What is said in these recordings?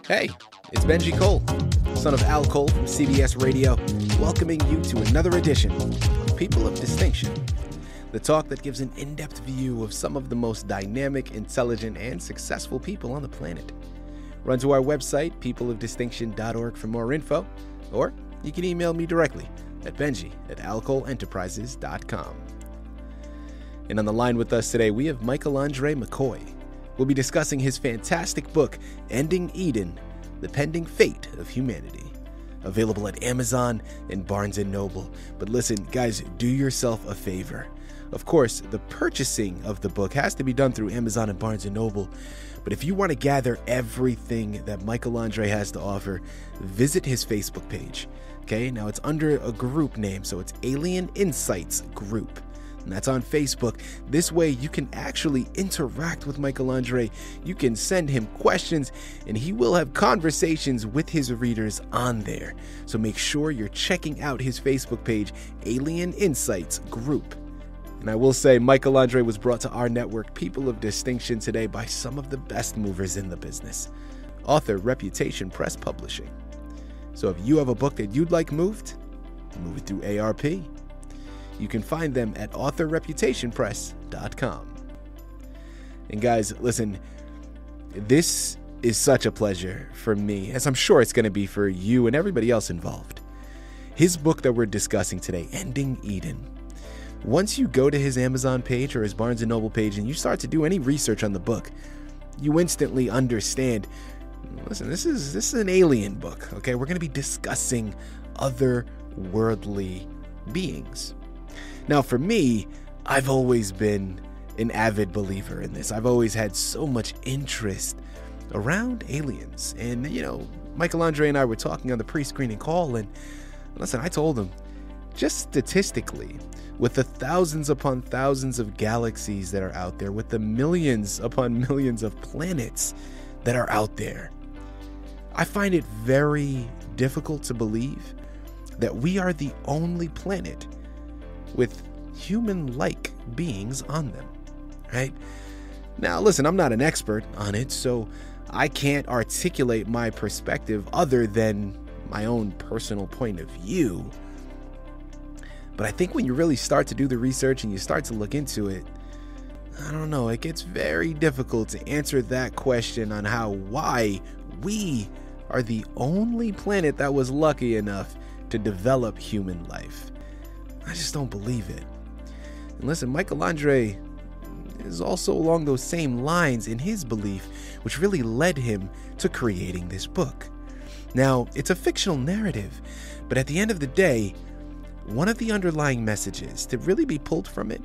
Hey, it's Benji Cole, son of Al Cole from CBS Radio, welcoming you to another edition of People of Distinction, the talk that gives an in-depth view of some of the most dynamic, intelligent, and successful people on the planet. Run to our website, peopleofdistinction.org, for more info, or you can email me directly at benji@alcoleenterprises.com. And on the line with us today, we have Michaelandre McCoy. We'll be discussing his fantastic book, Ending Eden, The Pending Fate of Humanity. Available at Amazon and Barnes & Noble. But listen, guys, do yourself a favor. Of course, the purchasing of the book has to be done through Amazon and Barnes & Noble. But if you want to gather everything that Michaelandre has to offer, visit his Facebook page. Okay, now it's under a group name, so it's Alien Insights Group. And that's on Facebook. This way you can actually interact with Michaelandre. You can send him questions, and he will have conversations with his readers on there. So make sure you're checking out his Facebook page, Alien Insights Group. And I will say, Michaelandre was brought to our network, People of Distinction, today by some of the best movers in the business. Author, Reputation Press Publishing. So if you have a book that you'd like moved, move it through ARP. You can find them at authorreputationpress.com. And guys, listen, this is such a pleasure for me, as I'm sure it's going to be for you and everybody else involved. His book that we're discussing today, Ending Eden. Once you go to his Amazon page or his Barnes & Noble page and you start to do any research on the book, you instantly understand, listen, this is an alien book, okay? We're going to be discussing otherworldly beings. Now, for me, I've always been an avid believer in this. I've always had so much interest around aliens. And, you know, Michaelandre and I were talking on the pre-screening call, and listen, I told him, just statistically, with the thousands upon thousands of galaxies that are out there, with the millions upon millions of planets that are out there, I find it very difficult to believe that we are the only planet with human-like beings on them, right? Now, listen, I'm not an expert on it, so I can't articulate my perspective other than my own personal point of view. But I think when you really start to do the research and you start to look into it, I don't know, it gets very difficult to answer that question on why we are the only planet that was lucky enough to develop human life. I just don't believe it. And listen, Michaelandre is also along those same lines in his belief, which really led him to creating this book. Now, it's a fictional narrative, but at the end of the day, one of the underlying messages to really be pulled from it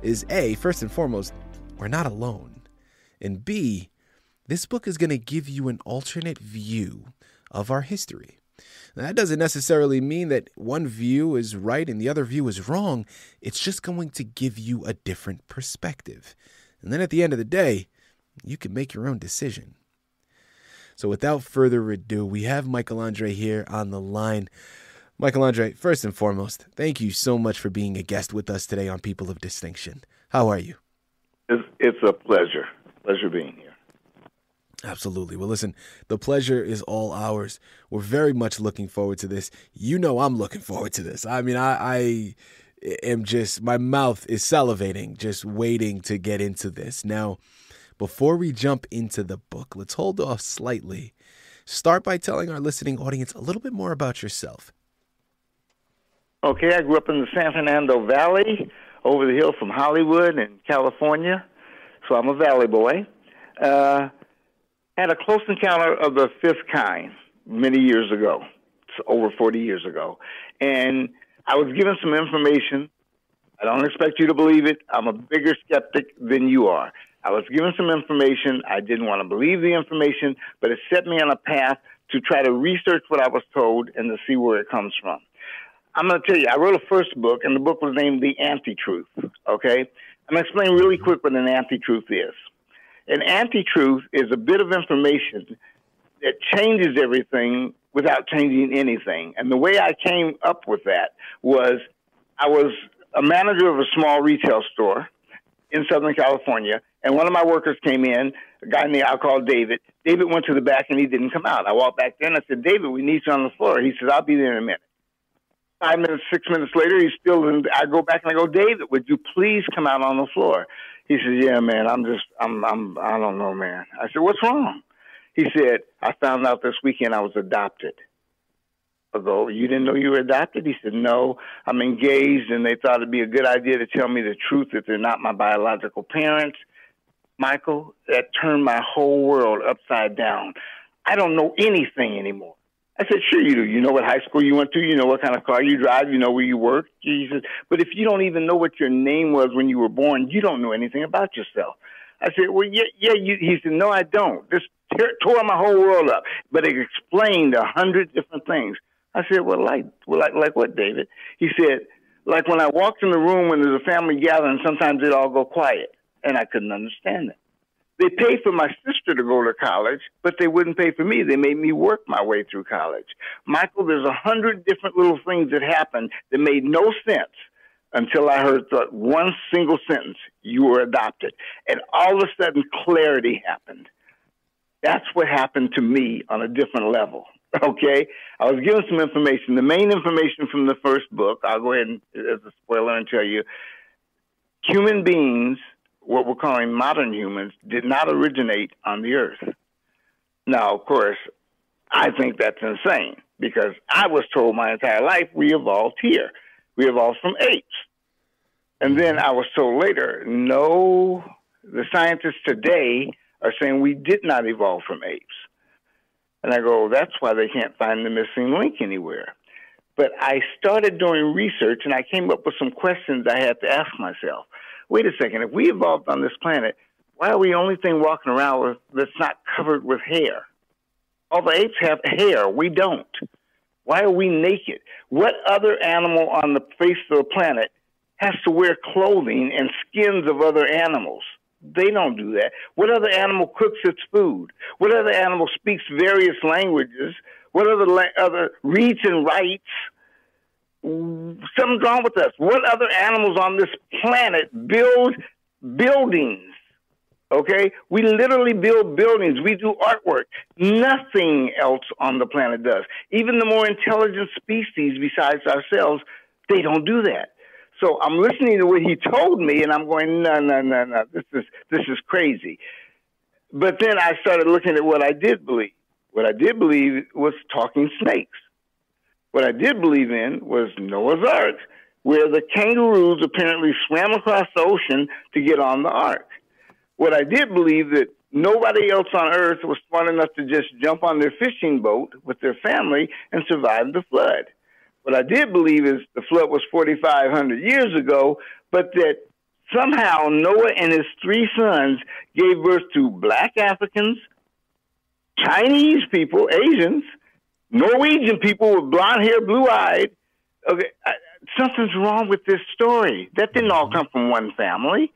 is A, first and foremost, we're not alone. And B, this book is going to give you an alternate view of our history. Now, that doesn't necessarily mean that one view is right and the other view is wrong. It's just going to give you a different perspective. And then at the end of the day, you can make your own decision. So without further ado, we have Michaelandre here on the line. Michaelandre, first and foremost, thank you so much for being a guest with us today on People of Distinction. How are you? It's a pleasure. Pleasure being here. Absolutely. Well, listen, the pleasure is all ours. We're very much looking forward to this. You know I'm looking forward to this. I mean, I am just, my mouth is salivating, just waiting to get into this. Now, before we jump into the book, let's hold off slightly. Start by telling our listening audience a little bit more about yourself. Okay, I grew up in the San Fernando Valley, over the hill from Hollywood in California, so I'm a Valley boy. Had a close encounter of the fifth kind many years ago, over 40 years ago. And I was given some information. I don't expect you to believe it. I'm a bigger skeptic than you are. I was given some information. I didn't want to believe the information, but it set me on a path to try to research what I was told and to see where it comes from. I'm going to tell you, I wrote a first book, and the book was named The Anti-Truth, okay? I'm going to explain really quick what an anti-truth is. An anti-truth is a bit of information that changes everything without changing anything. And the way I came up with that was I was a manager of a small retail store in Southern California, and one of my workers came in a guy named, I'll call David. David went to the back and he didn't come out. I walked back there and I said, David, we need you on the floor. He says, I'll be there in a minute. 5 minutes, 6 minutes later, he's still in. I go back and I go, David, would you please come out on the floor? He says, yeah, man, I don't know, man. I said, what's wrong? He said, I found out this weekend I was adopted. I go, you didn't know you were adopted? He said, no, I'm engaged, and they thought it'd be a good idea to tell me the truth that they're not my biological parents. Michael, that turned my whole world upside down. I don't know anything anymore. I said, sure you do. You know what high school you went to. You know what kind of car you drive. You know where you work. He said, but if you don't even know what your name was when you were born, you don't know anything about yourself. I said, well, yeah. He said, no, I don't. This tore my whole world up. But it explained 100 different things. I said, like what, David? He said, like when I walked in the room when there's a family gathering, sometimes they'd all go quiet. And I couldn't understand it. They paid for my sister to go to college, but they wouldn't pay for me. They made me work my way through college. Michael, there's 100 different little things that happened that made no sense until I heard one single sentence, you were adopted. And all of a sudden, clarity happened. That's what happened to me on a different level, okay? I was given some information. The main information from the first book, I'll go ahead and, as a spoiler, and tell you, human beings, what we're calling modern humans, did not originate on the earth. Now, of course, I think that's insane because I was told my entire life we evolved here. We evolved from apes. And then I was told later, no, the scientists today are saying we did not evolve from apes. And I go, that's why they can't find the missing link anywhere. But I started doing research and I came up with some questions I had to ask myself. Wait a second, if we evolved on this planet, why are we the only thing walking around that's not covered with hair? All the apes have hair. We don't. Why are we naked? What other animal on the face of the planet has to wear clothing and skins of other animals? They don't do that. What other animal cooks its food? What other animal speaks various languages? What other reads and writes? Something's wrong with us. What other animals on this planet build buildings? Okay? We literally build buildings. We do artwork. Nothing else on the planet does. Even the more intelligent species besides ourselves, they don't do that. So I'm listening to what he told me, and I'm going, no. This is crazy. But then I started looking at what I did believe. What I did believe was talking snakes. What I did believe in was Noah's Ark, where the kangaroos apparently swam across the ocean to get on the ark. What I did believe that nobody else on earth was smart enough to just jump on their fishing boat with their family and survive the flood. What I did believe is the flood was 4,500 years ago, but that somehow Noah and his 3 sons gave birth to black Africans, Chinese people, Asians, Norwegian people with blonde hair, blue-eyed. Okay, something's wrong with this story. That didn't all come from one family.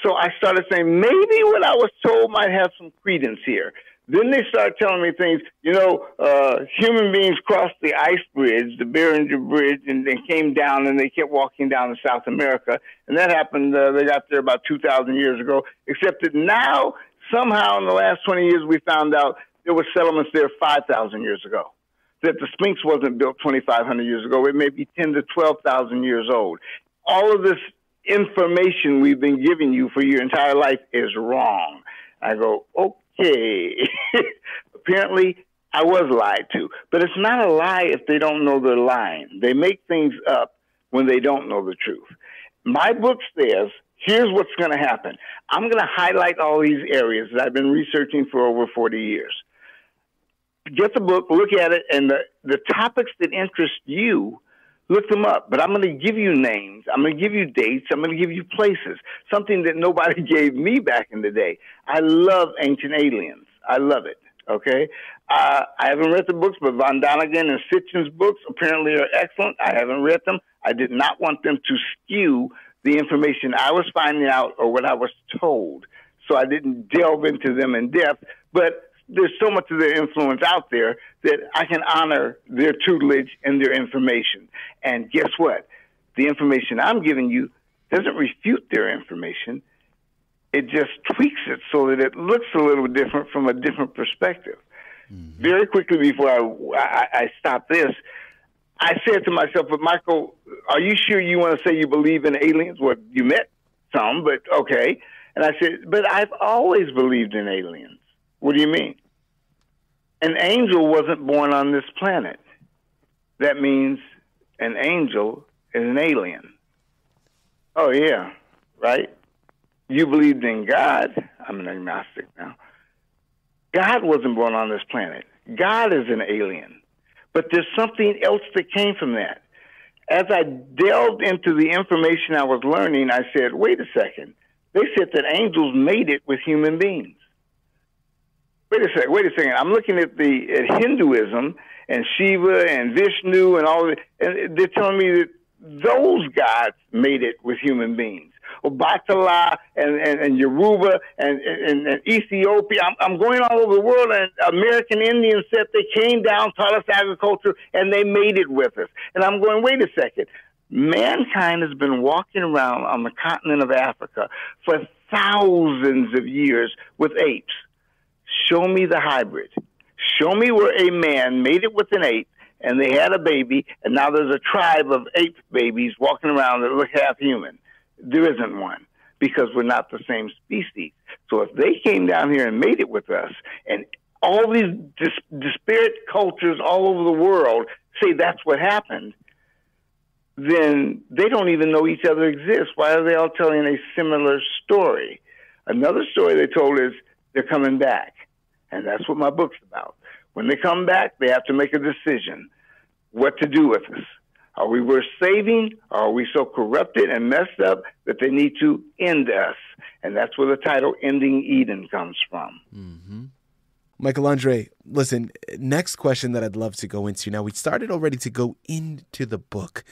So I started saying, maybe what I was told might have some credence here. Then they started telling me things, human beings crossed the ice bridge, the Beringer Bridge, and they came down and they kept walking down to South America. And that happened, they got there about 2,000 years ago, except that now, somehow in the last 20 years, we found out there were settlements there 5,000 years ago. That the Sphinx wasn't built 2,500 years ago. It may be 10 to 12,000 years old. All of this information we've been giving you for your entire life is wrong. I go, okay. Apparently, I was lied to. But it's not a lie if they don't know they're lying. They make things up when they don't know the truth. My book says, here's what's going to happen. I'm going to highlight all these areas that I've been researching for over 40 years. Get the book, look at it, and the topics that interest you, look them up. But I'm going to give you names. I'm going to give you dates. I'm going to give you places, something that nobody gave me back in the day. I love Ancient Aliens. I love it, okay? I haven't read the books, but Von Daniken and Sitchin's books apparently are excellent. I haven't read them. I did not want them to skew the information I was finding out or what I was told. So I didn't delve into them in depth. But there's so much of their influence out there that I can honor their tutelage and their information. And guess what? The information I'm giving you doesn't refute their information. It just tweaks it so that it looks a little different from a different perspective. Mm-hmm. Very quickly before I stop this, I said to myself, but Michael, are you sure you want to say you believe in aliens? Well, you met some, but okay. And I said, but I've always believed in aliens. What do you mean? An angel wasn't born on this planet. That means an angel is an alien. Oh, yeah, right? You believed in God. I'm an agnostic now. God wasn't born on this planet. God is an alien. But there's something else that came from that. As I delved into the information I was learning, I said, wait a second. They said that angels made it with human beings. Wait a second. I'm looking at Hinduism and Shiva and Vishnu and all of it, and they're telling me that those gods made it with human beings. Obatala and Yoruba and Ethiopia. I'm going all over the world, and American Indians said they came down, taught us agriculture, and they made it with us. And I'm going, wait a second. Mankind has been walking around on the continent of Africa for thousands of years with apes. Show me the hybrid. Show me where a man made it with an ape, and they had a baby, and now there's a tribe of ape babies walking around that look half human. There isn't one, because we're not the same species. So if they came down here and made it with us, and all these disparate cultures all over the world say that's what happened, then they don't even know each other exists. Why are they all telling a similar story? Another story they told is they're coming back, and that's what my book's about. When they come back, they have to make a decision what to do with us. Are we worth saving, or are we so corrupted and messed up that they need to end us? And that's where the title Ending Eden comes from. Mm-hmm. Michaelandre, listen, next question that I'd love to go into. Now, we started already to go into the book,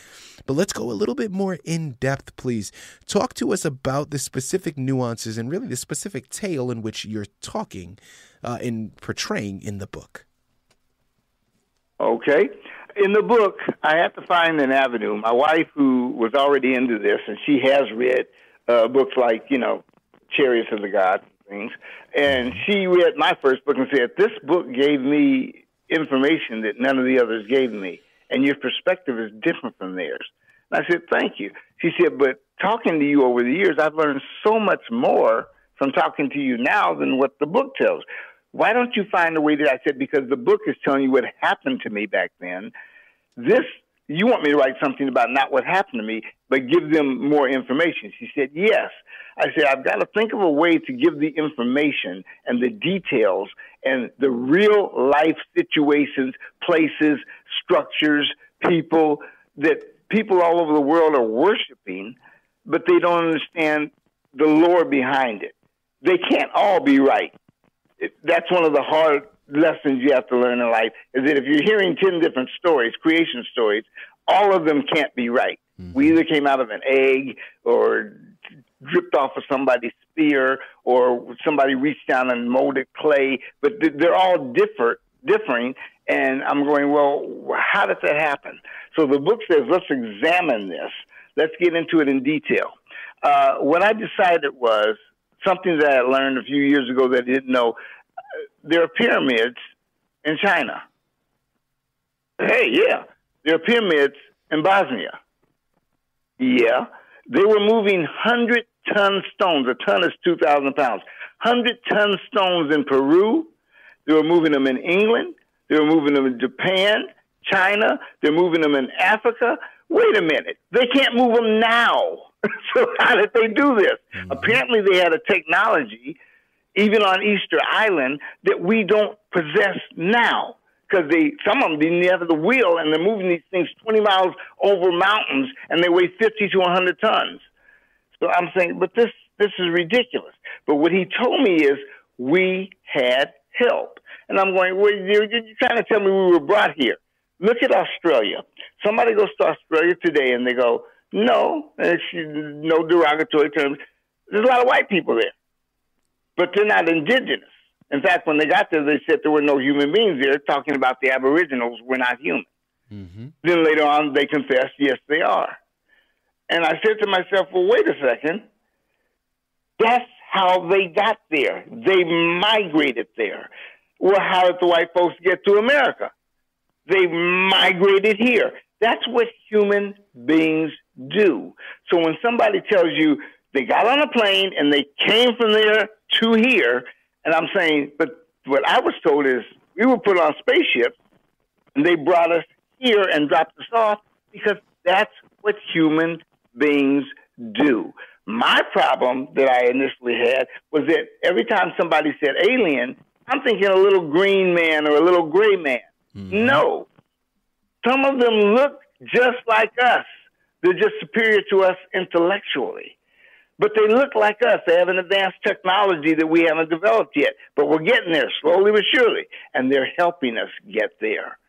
but let's go a little bit more in depth, please. Talk to us about the specific nuances and really the specific tale in which you're talking and portraying in the book. Okay. In the book, I had to find an avenue. My wife, who was already into this, and she has read books like, Chariots of the Gods and things, and she read my first book and said, this book gave me information that none of the others gave me, and your perspective is different from theirs. And I said, thank you. She said, but talking to you over the years, I've learned so much more from talking to you now than what the book tells. Why don't you find a way that I said, because the book is telling you what happened to me back then. You want me to write something about not what happened to me, but give them more information. She said, yes. I said, I've got to think of a way to give the information and the details and the real life situations, places, structures, people that people all over the world are worshiping, but they don't understand the lore behind it. They can't all be right. That's one of the hard lessons you have to learn in life, is that if you're hearing 10 different stories, creation stories, all of them can't be right. Mm-hmm. We either came out of an egg or dripped off of somebody's spear or somebody reached down and molded clay, but they're all differing. And I'm going, well, how did that happen? So the book says, let's examine this. Let's get into it in detail. What I decided was something that I learned a few years ago that I didn't know. There are pyramids in China. Hey, yeah. There are pyramids in Bosnia. Yeah. They were moving 100-ton stones. A ton is 2,000 pounds. 100-ton stones in Peru. They were moving them in England. They were moving them in Japan, China. They're moving them in Africa. Wait a minute. They can't move them now. So how did they do this? Mm-hmm. Apparently they had a technology, even on Easter Island, that we don't possess now. Because some of them didn't have the wheel, and they're moving these things 20 miles over mountains, and they weigh 50 to 100 tons. So I'm saying, but this is ridiculous. But what he told me is we had help. And I'm going, well, you're trying to tell me we were brought here. Look at Australia. Somebody goes to Australia today, and they go, no derogatory terms. There's a lot of white people there, but they're not indigenous. In fact, when they got there, they said there were no human beings there, talking about the Aboriginals were not human. Mm-hmm. Then later on, they confessed, yes, they are. And I said to myself, well, wait a second. That's how they got there. They migrated there. Well, how did the white folks get to America? They migrated here. That's what human beings do. So when somebody tells you they got on a plane and they came from there to here, and I'm saying, but what I was told is we were put on spaceships and they brought us here and dropped us off because that's what human beings do. My problem that I initially had was that every time somebody said alien, I'm thinking a little green man or a little gray man. Mm-hmm. No. Some of them look just like us. They're just superior to us intellectually. But they look like us. They have an advanced technology that we haven't developed yet. But we're getting there slowly but surely. And they're helping us get there.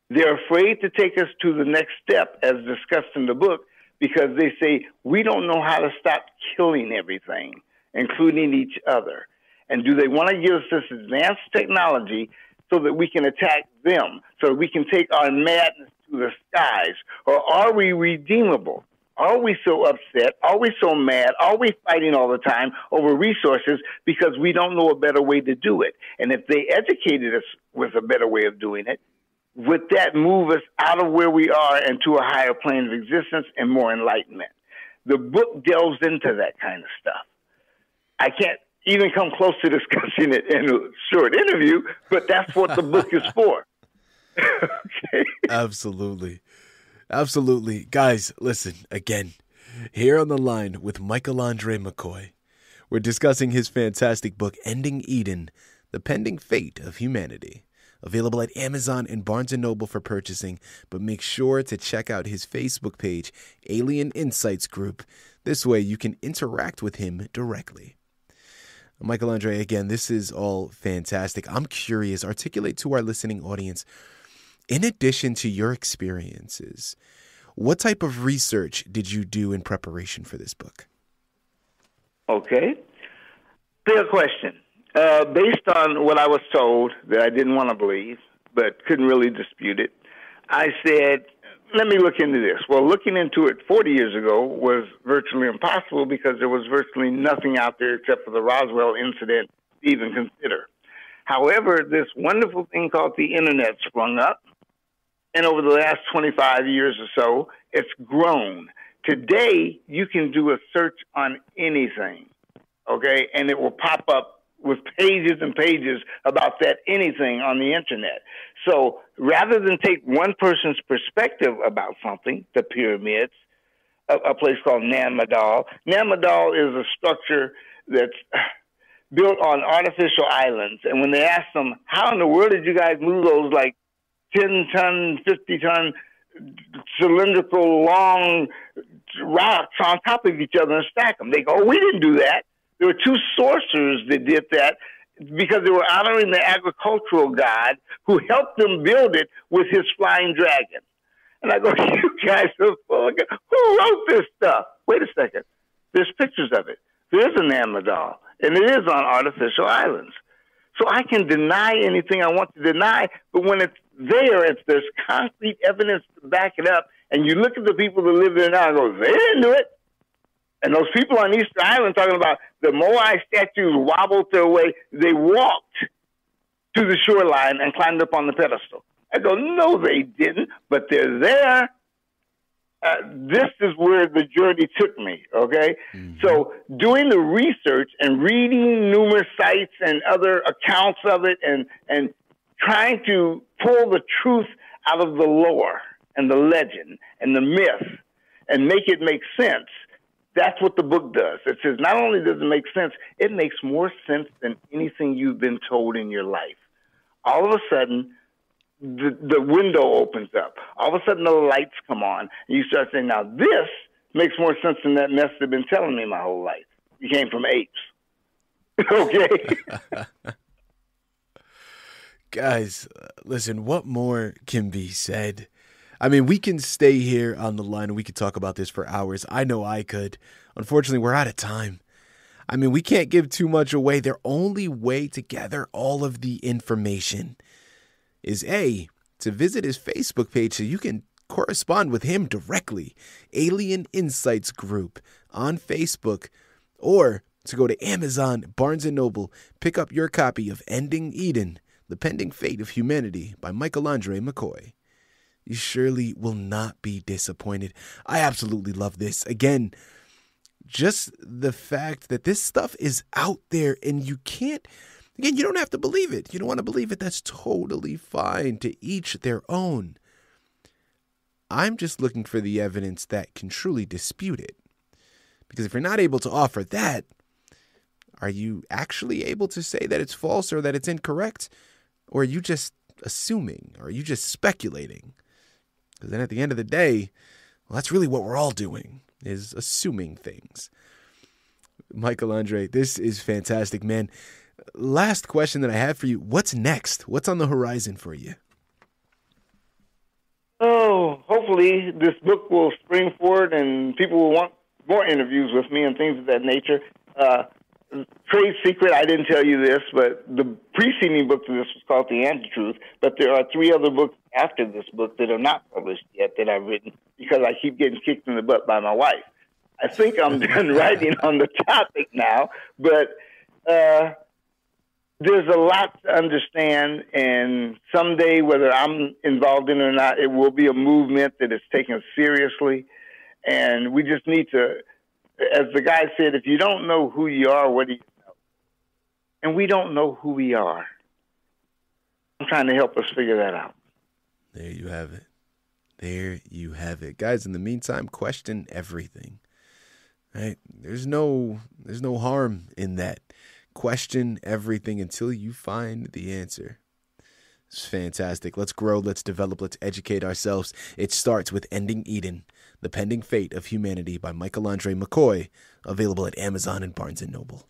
They're afraid to take us to the next step, as discussed in the book, because they say, we don't know how to stop killing everything, including each other. And do they want to give us this advanced technology so that we can attack them, so that we can take our madness to the skies? Or are we redeemable? Are we so upset? Are we so mad? Are we fighting all the time over resources because we don't know a better way to do it? And if they educated us with a better way of doing it, would that move us out of where we are into a higher plane of existence and more enlightenment? The book delves into that kind of stuff. I can't even come close to discussing it in a short interview, but that's what the book is for. Okay. Absolutely. Absolutely. Guys, listen, again, here on the line with Michaelandre McCoy, we're discussing his fantastic book, Ending Eden, The Pending Fate of Humanity. Available at Amazon and Barnes & Noble for purchasing, but make sure to check out his Facebook page, Alien Insights Group. This way you can interact with him directly. Michaelandre, again, this is all fantastic. I'm curious, articulate to our listening audience, in addition to your experiences, what type of research did you do in preparation for this book? Okay. Fair question. Based on what I was told that I didn't want to believe, but couldn't really dispute it, I said, let me look into this. Well, looking into it 40 years ago was virtually impossible because there was virtually nothing out there except for the Roswell incident to even consider. However, this wonderful thing called the Internet sprung up, and over the last 25 years or so, it's grown. Today, you can do a search on anything, okay, and it will pop up with pages and pages about that anything on the Internet. So rather than take one person's perspective about something, the pyramids, a place called Nan Madol. Nan Madol is a structure that's built on artificial islands. And when they ask them, how in the world did you guys move those like 10-ton, 50-ton, cylindrical, long rocks on top of each other and stack them? They go, oh, we didn't do that. There were two sorcerers that did that because they were honoring the agricultural god who helped them build it with his flying dragon. And I go, you guys are full of God. Who wrote this stuff? Wait a second. There's pictures of it. There's a Nan Madol, and it is on artificial islands. So I can deny anything I want to deny, but when it's there, there's concrete evidence to back it up, and you look at the people that live there now and go, they didn't do it. And those people on Easter Island talking about the Moai statues wobbled their way. They walked to the shoreline and climbed up on the pedestal. I go, no, they didn't, but they're there. This is where the journey took me, okay? Mm-hmm. So doing the research and reading numerous sites and other accounts of it and trying to pull the truth out of the lore and the legend and the myth and make it make sense, that's what the book does. It says not only does it make sense, it makes more sense than anything you've been told in your life. All of a sudden, the window opens up. All of a sudden, the lights come on. And you start saying, now this makes more sense than that mess they've been telling me my whole life. You came from apes. Okay? Guys, listen, what more can be said? I mean, we can stay here on the line and we could talk about this for hours. I know I could. Unfortunately, we're out of time. I mean, we can't give too much away. The only way to gather all of the information is A, to visit his Facebook page so you can correspond with him directly. Alien Insights Group on Facebook. Or So go to Amazon, Barnes & Noble, pick up your copy of Ending Eden, The Pending Fate of Humanity by Michaelandre McCoy. You surely will not be disappointed. I absolutely love this. Again, just the fact that this stuff is out there and you can't, again, you don't have to believe it. You don't want to believe it. That's totally fine. To each their own. I'm just looking for the evidence that can truly dispute it. Because if you're not able to offer that, are you actually able to say that it's false or that it's incorrect? Or are you just assuming? Or are you just speculating? Because then at the end of the day, well, that's really what we're all doing, is assuming things. Michaelandre, this is fantastic, man. Last question that I have for you. What's next? What's on the horizon for you? Oh, hopefully this book will spring forward and people will want more interviews with me and things of that nature. Trade secret, I didn't tell you this, but the preceding book to this was called The Anti-Truth, but there are 3 other books after this book that are not published yet that I've written because I keep getting kicked in the butt by my wife. I think I'm done writing on the topic now, but there's a lot to understand, and someday, whether I'm involved in it or not, it will be a movement that is taken seriously, and we just need to, as the guy said, if you don't know who you are, what do you know? And we don't know who we are. I'm trying to help us figure that out. There you have it. There you have it. Guys, in the meantime, question everything. Right? There's no harm in that. Question everything until you find the answer. It's fantastic. Let's grow, let's develop, let's educate ourselves. It starts with Ending Eden, The Pending Fate of Humanity by Michaelandre McCoy, available at Amazon and Barnes & Noble.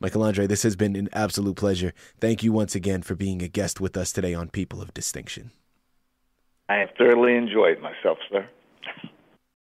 Michaelandre, this has been an absolute pleasure. Thank you once again for being a guest with us today on People of Distinction. I have thoroughly enjoyed myself, sir.